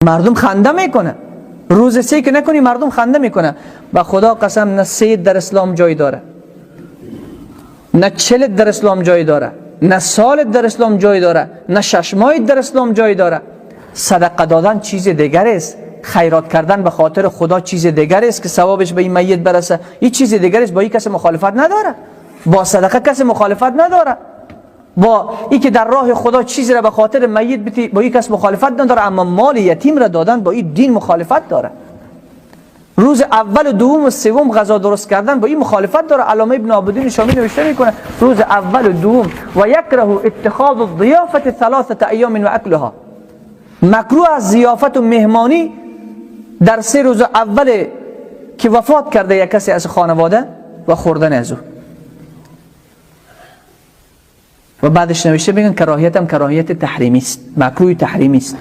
مردم خنده میکنه. روز سه که نکنی مردم خنده میکنه. به خدا قسم نه سید در اسلام جای داره، نه چلت در اسلام جای داره، نه سالت در اسلام جای داره، نه 6 ماهت در اسلام جای داره. صدقه دادن چیز دیگر است، خیرات کردن به خاطر خدا چیز دیگر است که ثوابش به این میت برسه. این چیز دیگر است. با این کسی مخالفت نداره. با صدقه کسی مخالفت نداره. با این که در راه خدا چیزی را به خاطر میت بتی با این کس مخالفت نداره. اما مال یتیم را دادن با این دین مخالفت داره. روز اول و دوم و سوم غذا درست کردن با این مخالفت داره. علامه ابن عابدین شامی نوشته میکنه روز اول و دوم و یکره اتخاذ الضیافه 3 ایام و اکلها. مکروه از ضیافت و مهمانی در 3 روز اول که وفات کرده یک کسی از خانواده و خوردن از او. و بعدش نوشته بگن کراهیت هم کراهیت تحریمی است، مکروه تحریمی است.